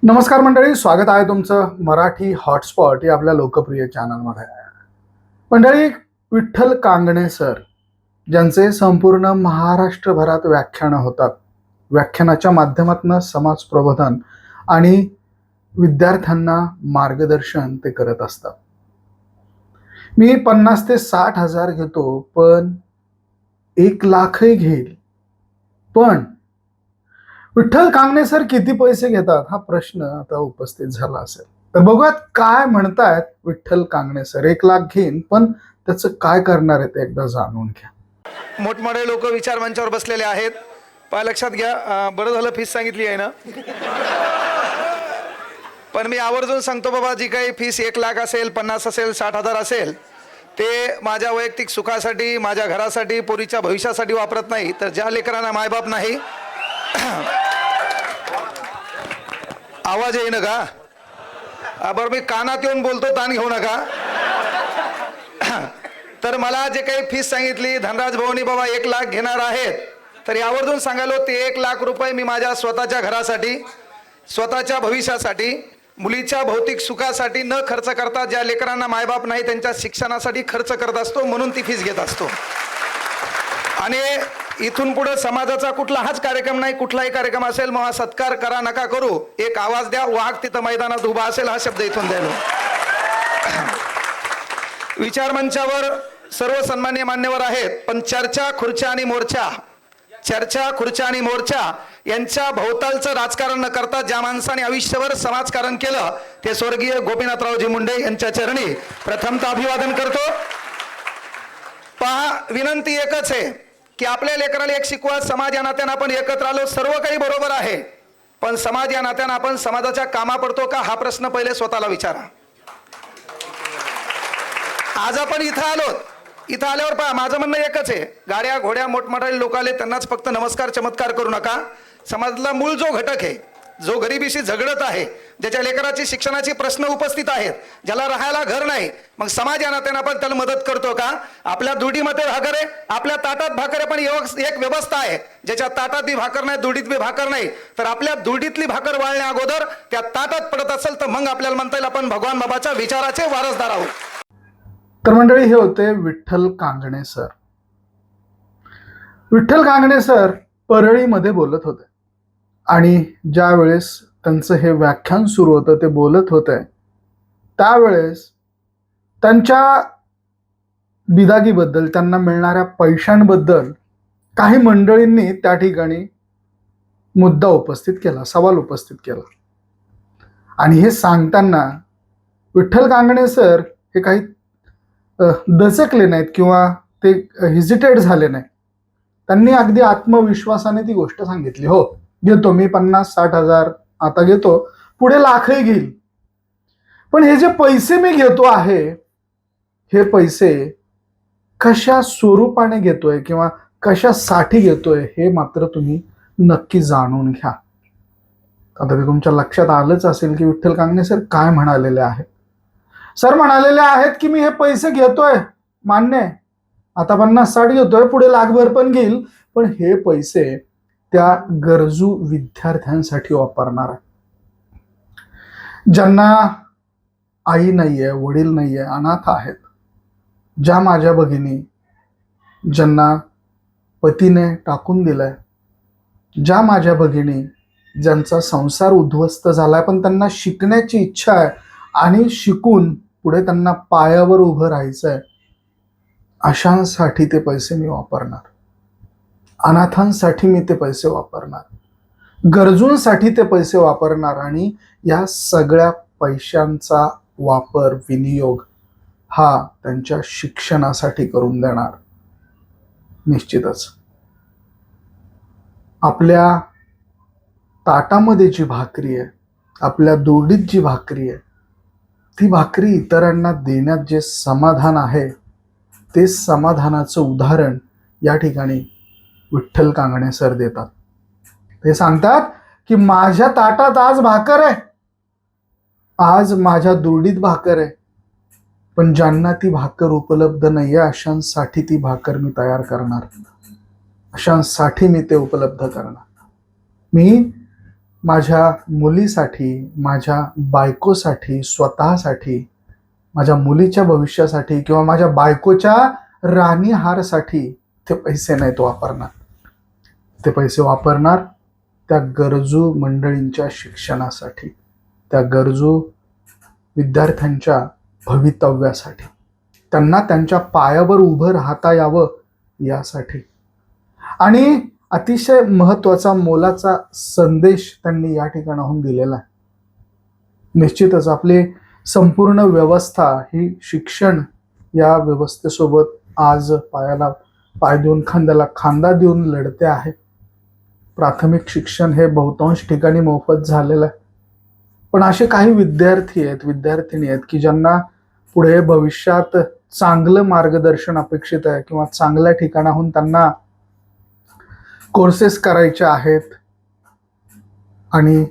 नमस्कार मंडळी, स्वागत आहे तुमचं मराठी हॉटस्पॉट या आपल्या लोकप्रिय चॅनलमध्ये. मंडळी, विठ्ठल कांगणे सर ज्यांचे संपूर्ण महाराष्ट्रभरात व्याख्यानं होतात, व्याख्यानाच्या माध्यमातून समाज प्रबोधन आणि विद्यार्थ्यांना मार्गदर्शन ते करत असतात. मी 50 ते 60 हजार घेतो, पण 1,00,000ही घेईल. पण विठ्ठल कांगणे सर किती पैसे घेतात हा प्रश्न आता उपस्थित झाला असेल. तर बघूयात काय म्हणतायत विठ्ठल कांगणे सर. 1,00,000 घेईन, पण त्याचं काय करणार आहे ते एकदा जाणून घ्या. मोठमोठे लोक विचार मंचावर बसलेले आहेत. पाय लक्षात घ्या, बरं झालं फीस सांगितली आहे ना. पण मी आवर्जून सांगतो बाबा, जी काही फीस 1,00,000 असेल, 50 असेल, 60,000 असेल, ते माझ्या वैयक्तिक सुखासाठी, माझ्या घरासाठी, पोरीच्या भविष्यासाठी वापरत नाही. तर ज्या लेकरांना मायबाप नाही, आवाज येईन का? बरं, मी कानात येऊन बोलतो, ताण घेऊ नका. तर मला जे काही फीस सांगितली, धनराज भाऊनी बाबा 1,00,000 घेणार आहेत, तर यावरून सांगायलो ते 1,00,000 रुपये मी माझ्या स्वतःच्या घरासाठी, स्वतःच्या भविष्यासाठी, मुलीच्या भौतिक सुखासाठी न खर्च करता ज्या लेकरांना मायबाप नाही त्यांच्या शिक्षणासाठी खर्च करत असतो, म्हणून ती फीस घेत असतो. आणि इथून पुढे समाजाचा कुठलाच कार्यक्रम नाही, कुठलाही कार्यक्रम असेल मग सत्कार करा नका करू, एक आवाज द्या, वाघ तिथं मैदानात उभा असेल, हा शब्द इथून द्यालो. विचार मंचावर सर्व सन्मान्य मान्यवर आहेत, पण चर्चा खुर्च्या आणि मोर्चा यांच्या भोवतालचं राजकारण न करता ज्या माणसाने आयुष्यभर समाजकारण केलं ते स्वर्गीय गोपीनाथरावजी मुंडे यांच्या चरणी प्रथमतः अभिवादन करतो. पहा, विनंती एकच आहे की आपल्या लेकराला एक शिकवा. समाज या नात्यानं आपण एकत्र आलो, सर्व काही बरोबर आहे, पण समाज या नात्यानं आपण समाजाच्या कामा पडतो का हा प्रश्न पहिले स्वतःला विचारा. आज आपण इथं आल्यावर पहा, माझं म्हणणं एकच आहे, गाड्या घोड्या मोठमोठे लोक आले त्यांनाच फक्त नमस्कार चमत्कार करू नका. समाजातला मूळ जो घटक आहे, जो गरिबीशी झगडत आहे, ज्याच्या लेकराची शिक्षणाची प्रश्न उपस्थित आहेत, ज्याला राहायला घर नाही, मग समाज या नात्यानं आपण त्याला मदत करतो का? आपल्या दुडीमध्ये भाकर आहे, आपल्या ताटात भाकर आहे, पण एक व्यवस्था आहे, ज्याच्या ताटात बी भाकर नाही, दुडीत बी भाकर नाही, तर आपल्या दुडीतली भाकर वाळण्या अगोदर त्या ताटात पडत असेल तर मग आपल्याला म्हणता येईल आपण भगवान बाबाच्या विचाराचे वारसदार आहोत. तर मंडळी, हे होते विठ्ठल कांगणे सर. विठ्ठल कांगणे सर परळीमध्ये बोलत होते आणि ज्या वेळेस त्यांचं हे व्याख्यान सुरू होतं, ते बोलत होते, त्यावेळेस त्यांच्या बिदागीबद्दल, त्यांना मिळणाऱ्या पैशांबद्दल काही मंडळींनी त्या ठिकाणी मुद्दा उपस्थित केला, सवाल उपस्थित केला. आणि हे सांगताना विठ्ठल कांगणे सर हे काही दचकले नाहीत किंवा ते हेजिटेट झाले नाही. त्यांनी अगदी आत्मविश्वासाने ती गोष्ट सांगितली. हो, घेतो मी 50-60 हजार आता घेतो, पुढे लाखही घेईल, पण हे जे पैसे मी घेतो आहे, हे पैसे कशा स्वरूपाने घेतोय किंवा कशासाठी घेतोय हे मात्र तुम्ही नक्की जाणून घ्या. आता ते तुमच्या लक्षात आलंच असेल की विठ्ठल कांगणे सर काय म्हणालेले आहेत. सर म्हणालेले आहेत की मी हे पैसे घेतोय, मान्य आहे, आता 50-60 घेतोय, पुढे लाखभर पण घेईल, पण हे पैसे त्या गरजू विद्यार्थ्यांसाठी वापरणार आहे, ज्यांना आई नाहीये, वडील नाहीये, अनाथ आहेत, ज्या माझ्या भगिनी ज्यांना पतीने टाकून दिलाय, ज्या माझ्या भगिनी ज्यांचा संसार उद्ध्वस्त झालाय, पण त्यांना शिकण्याची इच्छा आहे आणि शिकून पुढे त्यांना पायावर उभं राहायचंय, अशांसाठी ते पैसे मी वापरणार, अनाथांसाठी मी ते पैसे वापरणार, गरजूंसाठी ते पैसे वापरणार. आणि या सगळ्या पैशांचा वापर, विनियोग हा त्यांच्या शिक्षणासाठी करून देणार. निश्चितच आपल्या ताटामध्ये जी भाकरी आहे, आपल्या दोडीत जी भाकरी आहे, ती भाकरी इतरांना देण्यात जे समाधान आहे, ते समाधानाचं उदाहरण या ठिकाणी विठ्ठल कांगणे सर देतात. ते सांगतात की माझ्या ताटात आज भाकर आहे, आज माझ्या दुर्डीत भाकर आहे, पण ज्यांना ती भाकर उपलब्ध नाहीये अशांसाठी ती भाकर मी तयार करणार, अशांसाठी मी ते उपलब्ध करणार. मी माझ्या मुलीसाठी, माझ्या बायकोसाठी, स्वतःसाठी, माझ्या मुलीच्या भविष्यासाठी किंवा माझ्या बायकोच्या राणीहारसाठी ते पैसे नाहीत वापरणार. ते पैसे वापरणार त्या गरजू मंडळींच्या शिक्षणासाठी, त्या गरजू विद्यार्थ्यांच्या भवितव्यासाठी, त्यांना त्यांच्या पायावर उभं राहता यावं यासाठी. आणि अतिशय महत्वाचा मोलाचा संदेश त्यांनी या ठिकाणाहून दिलेला आहे. निश्चितच आपली संपूर्ण व्यवस्था ही शिक्षण या व्यवस्थेसोबत आज पायाला पाय देऊन खांद्याला खांदा देऊन लढते आहे. प्राथमिक शिक्षण हे बहुतांश ठिकाणी मोफत झालेलं आहे. पण असे काही विद्यार्थी आहेत, विद्यार्थिनी आहेत की ज्यांना पुढे भविष्यात चांगलं मार्गदर्शन अपेक्षित आहे किंवा चांगल्या ठिकाणाहून त्यांना कोर्सेस करायचे आहेत आणि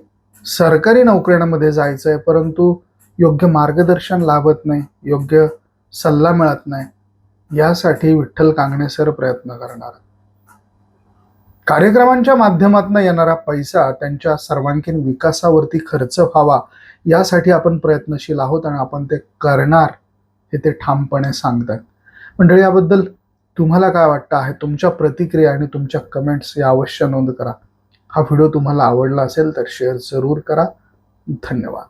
सरकारी नोकऱ्यांमध्ये जायचं आहे, परंतु योग्य मार्गदर्शन लाभत नाही, योग्य सल्ला मिळत नाही. यासाठी विठ्ठल कांगणे सर प्रयत्न करणार. कार्यक्रमांच्या माध्यमातून येणारा पैसा त्यांच्या सर्वांगीण विकासावरती खर्च व्हावा यासाठी आपण प्रयत्नशील आहोत आणि आपण ते करणार हे ते ठामपणे सांगतात. मंडळी, याबद्दल तुम्हाला काय वाटतं आहे? तुमच्या प्रतिक्रिया आणि तुमच्या कमेंट्स या अवश्य नोंद करा. हा व्हिडिओ तुम्हाला आवडला असेल तर शेअर जरूर करा. धन्यवाद.